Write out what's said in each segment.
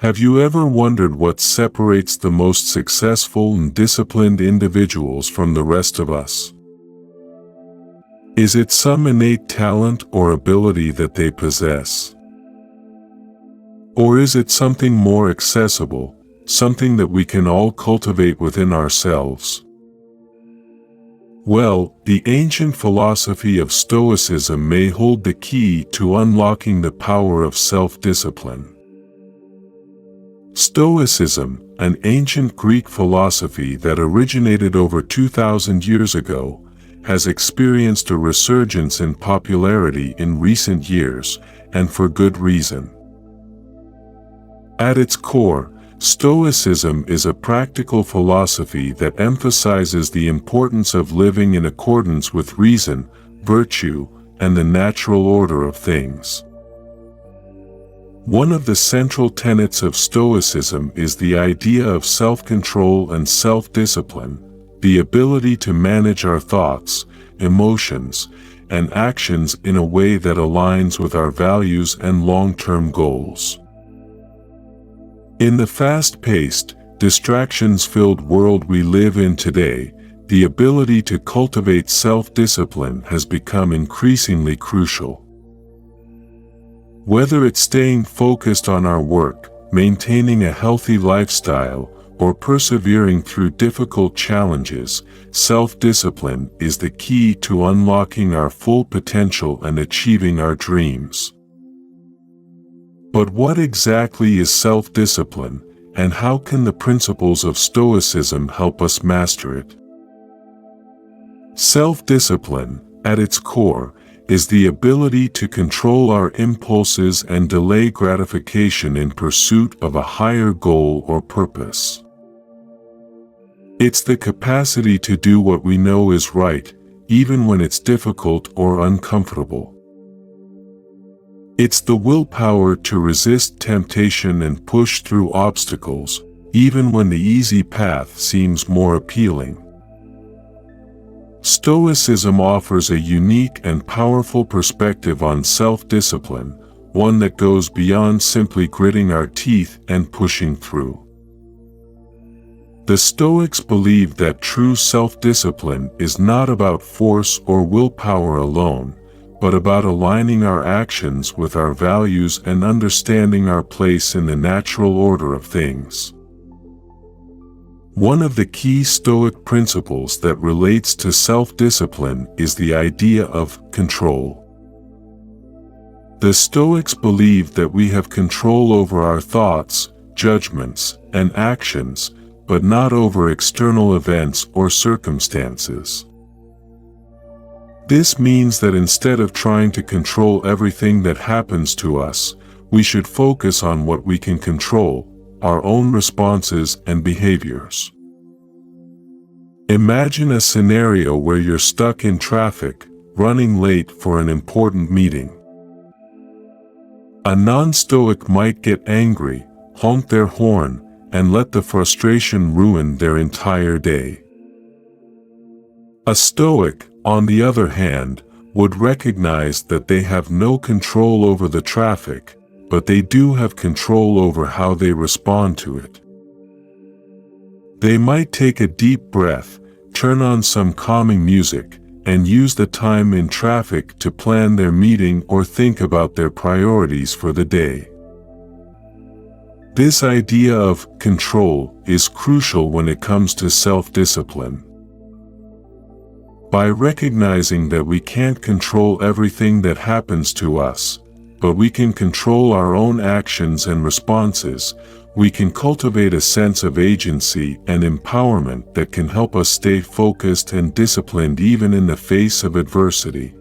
Have you ever wondered what separates the most successful and disciplined individuals from the rest of us? Is it some innate talent or ability that they possess? Or is it something more accessible, something that we can all cultivate within ourselves? Well, the ancient philosophy of Stoicism may hold the key to unlocking the power of self-discipline. Stoicism, an ancient Greek philosophy that originated over 2,000 years ago, has experienced a resurgence in popularity in recent years, and for good reason. At its core, Stoicism is a practical philosophy that emphasizes the importance of living in accordance with reason, virtue, and the natural order of things. One of the central tenets of Stoicism is the idea of self-control and self-discipline, the ability to manage our thoughts, emotions, and actions in a way that aligns with our values and long-term goals. In the fast-paced, distractions-filled world we live in today, the ability to cultivate self-discipline has become increasingly crucial. Whether it's staying focused on our work, maintaining a healthy lifestyle, or persevering through difficult challenges, self-discipline is the key to unlocking our full potential and achieving our dreams. But what exactly is self-discipline, and how can the principles of Stoicism help us master it? Self-discipline, at its core, is the ability to control our impulses and delay gratification in pursuit of a higher goal or purpose. It's the capacity to do what we know is right, even when it's difficult or uncomfortable. It's the willpower to resist temptation and push through obstacles, even when the easy path seems more appealing. Stoicism offers a unique and powerful perspective on self-discipline, one that goes beyond simply gritting our teeth and pushing through. The Stoics believe that true self-discipline is not about force or willpower alone, but about aligning our actions with our values and understanding our place in the natural order of things. One of the key Stoic principles that relates to self-discipline is the idea of control. The Stoics believe that we have control over our thoughts, judgments, and actions, but not over external events or circumstances. This means that instead of trying to control everything that happens to us, we should focus on what we can control, our own responses and behaviors. Imagine a scenario where you're stuck in traffic, running late for an important meeting. A non-Stoic might get angry, honk their horn, and let the frustration ruin their entire day. A Stoic, on the other hand, would recognize that they have no control over the traffic, but they do have control over how they respond to it. They might take a deep breath, turn on some calming music, and use the time in traffic to plan their meeting or think about their priorities for the day. This idea of control is crucial when it comes to self-discipline. By recognizing that we can't control everything that happens to us, but we can control our own actions and responses, we can cultivate a sense of agency and empowerment that can help us stay focused and disciplined even in the face of adversity.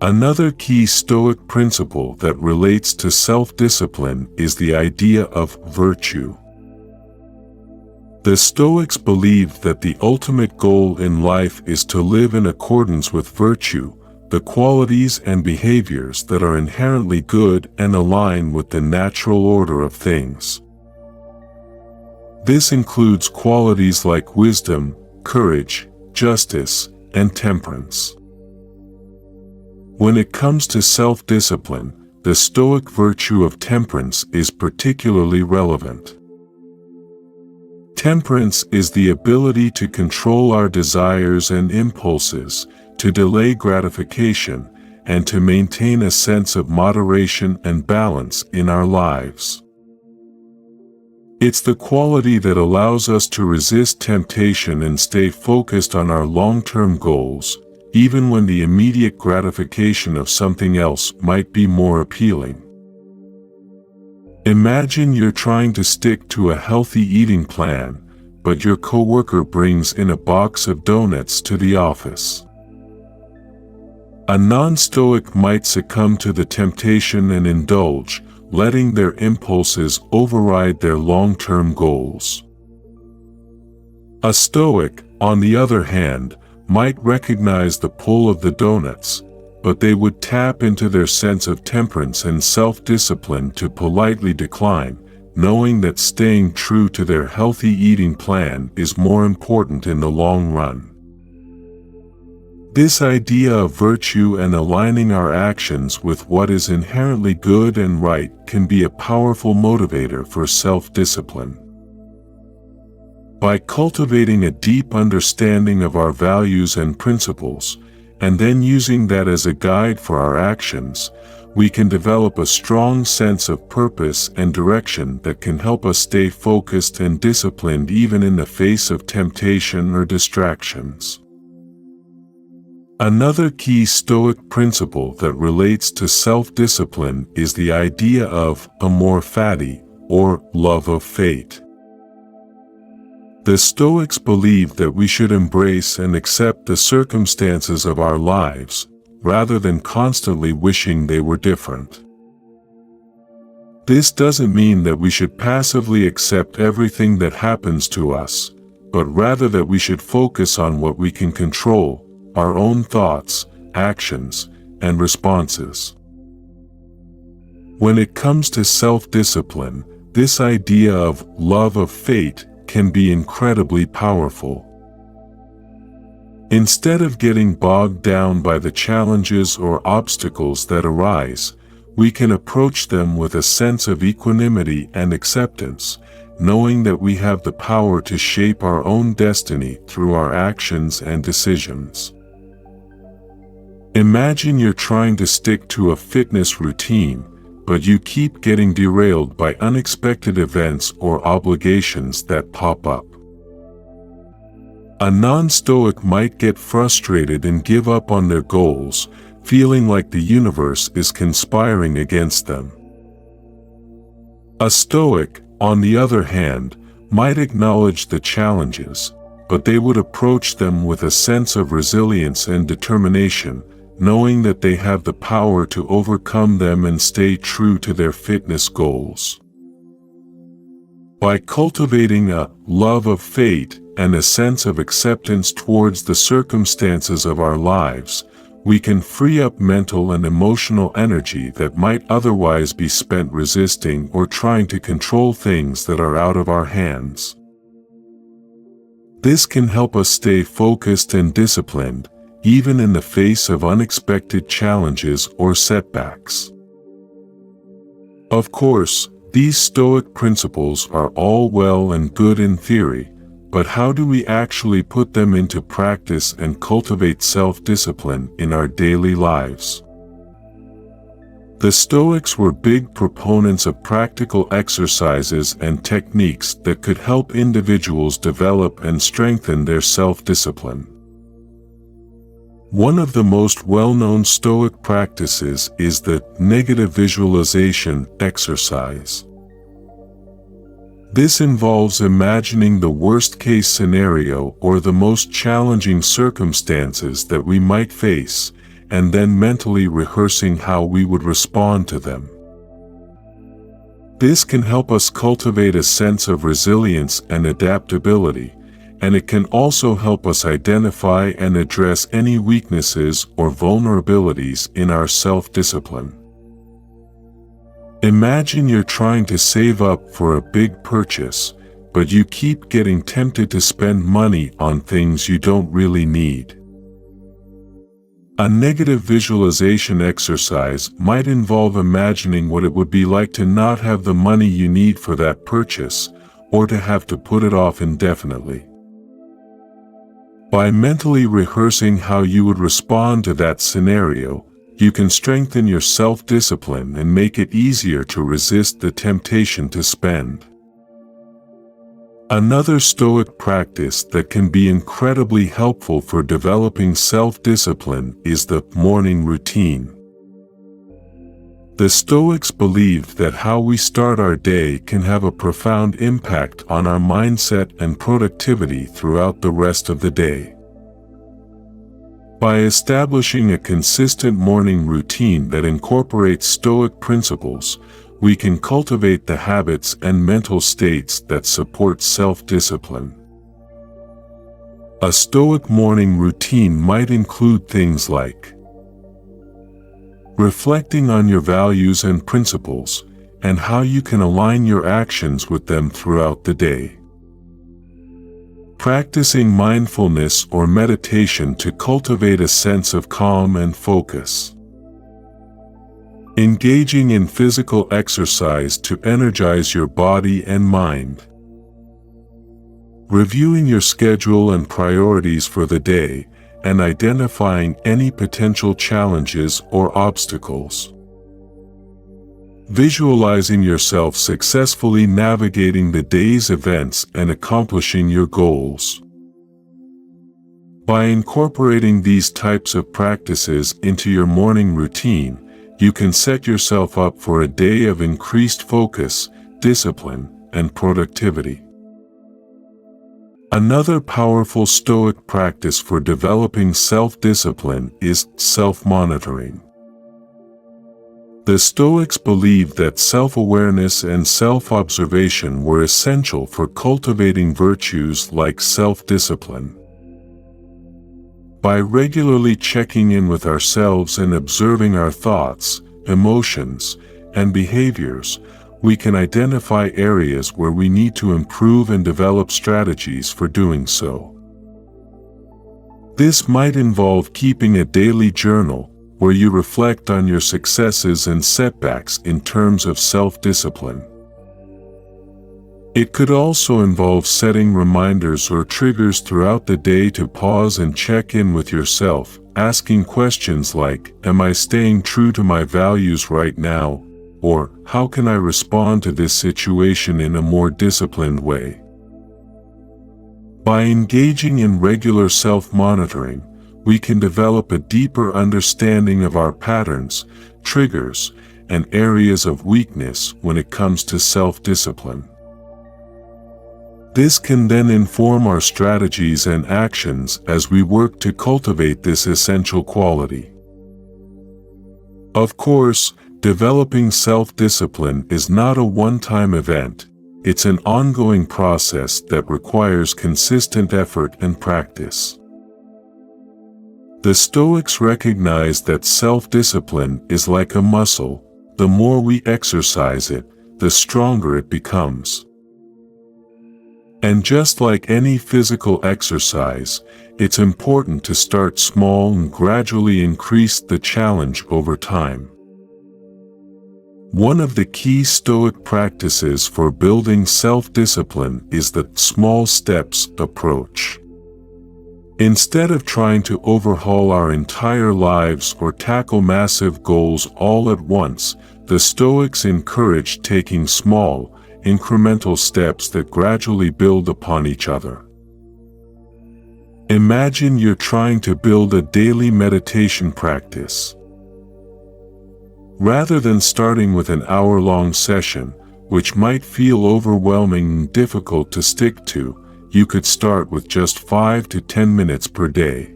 Another key Stoic principle that relates to self-discipline is the idea of virtue. The Stoics believe that the ultimate goal in life is to live in accordance with virtue, the qualities and behaviors that are inherently good and align with the natural order of things. This includes qualities like wisdom, courage, justice, and temperance. When it comes to self-discipline, the Stoic virtue of temperance is particularly relevant. Temperance is the ability to control our desires and impulses, to delay gratification, and to maintain a sense of moderation and balance in our lives. It's the quality that allows us to resist temptation and stay focused on our long-term goals, even when the immediate gratification of something else might be more appealing. Imagine you're trying to stick to a healthy eating plan, but your coworker brings in a box of donuts to the office. A non-Stoic might succumb to the temptation and indulge, letting their impulses override their long-term goals. A Stoic, on the other hand, might recognize the pull of the donuts, but they would tap into their sense of temperance and self-discipline to politely decline, knowing that staying true to their healthy eating plan is more important in the long run. This idea of virtue and aligning our actions with what is inherently good and right can be a powerful motivator for self-discipline. By cultivating a deep understanding of our values and principles, and then using that as a guide for our actions, we can develop a strong sense of purpose and direction that can help us stay focused and disciplined even in the face of temptation or distractions. Another key Stoic principle that relates to self-discipline is the idea of amor fati, or love of fate. The Stoics believe that we should embrace and accept the circumstances of our lives, rather than constantly wishing they were different. This doesn't mean that we should passively accept everything that happens to us, but rather that we should focus on what we can control, our own thoughts, actions, and responses. When it comes to self-discipline, this idea of love of fate can be incredibly powerful. Instead of getting bogged down by the challenges or obstacles that arise, we can approach them with a sense of equanimity and acceptance, knowing that we have the power to shape our own destiny through our actions and decisions. Imagine you're trying to stick to a fitness routine, but you keep getting derailed by unexpected events or obligations that pop up. A non-Stoic might get frustrated and give up on their goals, feeling like the universe is conspiring against them. A Stoic, on the other hand, might acknowledge the challenges, but they would approach them with a sense of resilience and determination, knowing that they have the power to overcome them and stay true to their fitness goals. By cultivating a love of fate and a sense of acceptance towards the circumstances of our lives, we can free up mental and emotional energy that might otherwise be spent resisting or trying to control things that are out of our hands. This can help us stay focused and disciplined, even in the face of unexpected challenges or setbacks. Of course, these Stoic principles are all well and good in theory, but how do we actually put them into practice and cultivate self-discipline in our daily lives? The Stoics were big proponents of practical exercises and techniques that could help individuals develop and strengthen their self-discipline. One of the most well-known Stoic practices is the negative visualization exercise. This involves imagining the worst-case scenario or the most challenging circumstances that we might face, and then mentally rehearsing how we would respond to them. This can help us cultivate a sense of resilience and adaptability, and it can also help us identify and address any weaknesses or vulnerabilities in our self-discipline. Imagine you're trying to save up for a big purchase, but you keep getting tempted to spend money on things you don't really need. A negative visualization exercise might involve imagining what it would be like to not have the money you need for that purchase, or to have to put it off indefinitely. By mentally rehearsing how you would respond to that scenario, you can strengthen your self-discipline and make it easier to resist the temptation to spend. Another Stoic practice that can be incredibly helpful for developing self-discipline is the morning routine. The Stoics believed that how we start our day can have a profound impact on our mindset and productivity throughout the rest of the day. By establishing a consistent morning routine that incorporates Stoic principles, we can cultivate the habits and mental states that support self-discipline. A Stoic morning routine might include things like reflecting on your values and principles, and how you can align your actions with them throughout the day. Practicing mindfulness or meditation to cultivate a sense of calm and focus. Engaging in physical exercise to energize your body and mind. Reviewing your schedule and priorities for the day, and identifying any potential challenges or obstacles. Visualizing yourself successfully navigating the day's events and accomplishing your goals. By incorporating these types of practices into your morning routine, you can set yourself up for a day of increased focus, discipline, and productivity. Another powerful Stoic practice for developing self-discipline is self-monitoring. The Stoics believed that self-awareness and self-observation were essential for cultivating virtues like self-discipline. By regularly checking in with ourselves and observing our thoughts, emotions, and behaviors, we can identify areas where we need to improve and develop strategies for doing so. This might involve keeping a daily journal where you reflect on your successes and setbacks in terms of self-discipline. It could also involve setting reminders or triggers throughout the day to pause and check in with yourself, asking questions like, "Am I staying true to my values right now?" Or, "How can I respond to this situation in a more disciplined way?" By engaging in regular self-monitoring, we can develop a deeper understanding of our patterns, triggers, and areas of weakness when it comes to self-discipline. This can then inform our strategies and actions as we work to cultivate this essential quality. Of course, developing self-discipline is not a one-time event. It's an ongoing process that requires consistent effort and practice. The Stoics recognize that self-discipline is like a muscle. The more we exercise it, the stronger it becomes. And just like any physical exercise, it's important to start small and gradually increase the challenge over time. One of the key Stoic practices for building self-discipline is the small steps approach. Instead of trying to overhaul our entire lives or tackle massive goals all at once, the Stoics encourage taking small, incremental steps that gradually build upon each other. Imagine you're trying to build a daily meditation practice. Rather than starting with an hour-long session, which might feel overwhelming and difficult to stick to, you could start with just 5 to 10 minutes per day.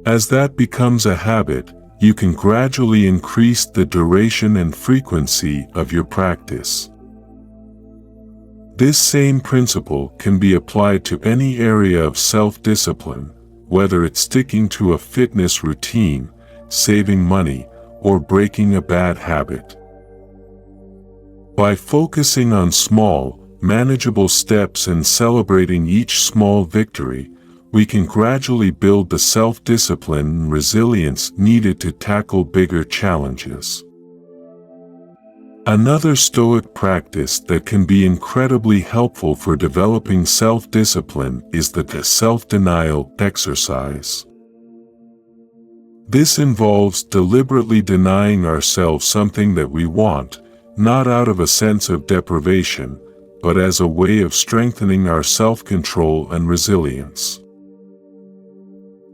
As that becomes a habit, you can gradually increase the duration and frequency of your practice. This same principle can be applied to any area of self-discipline, whether it's sticking to a fitness routine, saving money, or breaking a bad habit. By focusing on small, manageable steps and celebrating each small victory, we can gradually build the self-discipline and resilience needed to tackle bigger challenges. Another Stoic practice that can be incredibly helpful for developing self-discipline is the self-denial exercise. This involves deliberately denying ourselves something that we want, not out of a sense of deprivation, but as a way of strengthening our self-control and resilience.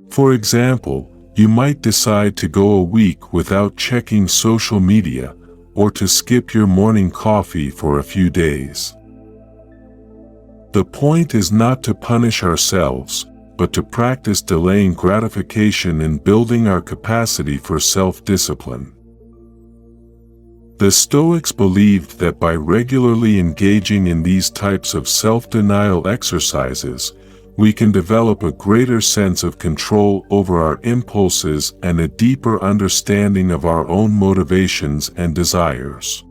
For example, you might decide to go a week without checking social media, or to skip your morning coffee for a few days. The point is not to punish ourselves, but to practice delaying gratification and building our capacity for self-discipline. The Stoics believed that by regularly engaging in these types of self-denial exercises, we can develop a greater sense of control over our impulses and a deeper understanding of our own motivations and desires.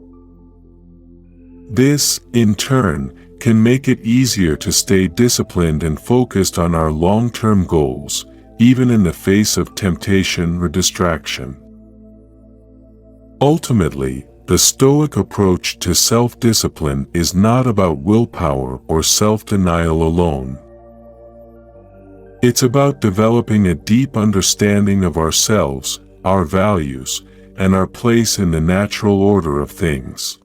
This, in turn, can make it easier to stay disciplined and focused on our long-term goals, even in the face of temptation or distraction. Ultimately, the Stoic approach to self-discipline is not about willpower or self-denial alone. It's about developing a deep understanding of ourselves, our values, and our place in the natural order of things.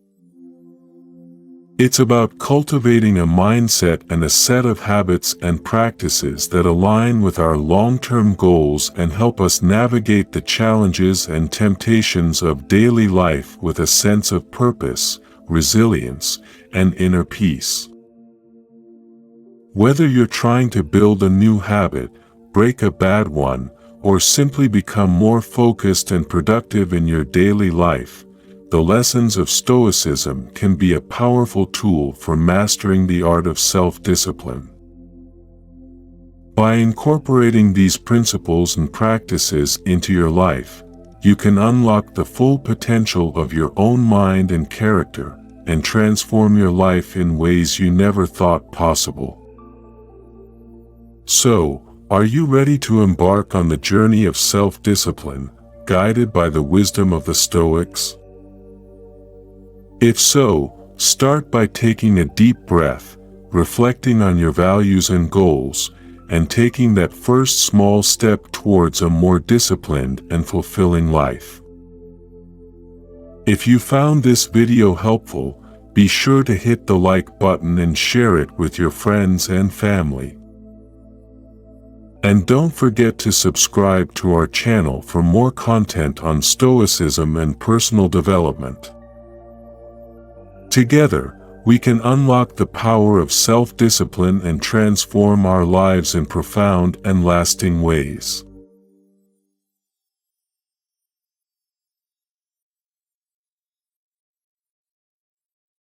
It's about cultivating a mindset and a set of habits and practices that align with our long-term goals and help us navigate the challenges and temptations of daily life with a sense of purpose, resilience, and inner peace. Whether you're trying to build a new habit, break a bad one, or simply become more focused and productive in your daily life, the lessons of Stoicism can be a powerful tool for mastering the art of self-discipline. By incorporating these principles and practices into your life, you can unlock the full potential of your own mind and character, and transform your life in ways you never thought possible. So, are you ready to embark on the journey of self-discipline, guided by the wisdom of the Stoics? If so, start by taking a deep breath, reflecting on your values and goals, and taking that first small step towards a more disciplined and fulfilling life. If you found this video helpful, be sure to hit the like button and share it with your friends and family. And don't forget to subscribe to our channel for more content on Stoicism and personal development. Together, we can unlock the power of self-discipline and transform our lives in profound and lasting ways.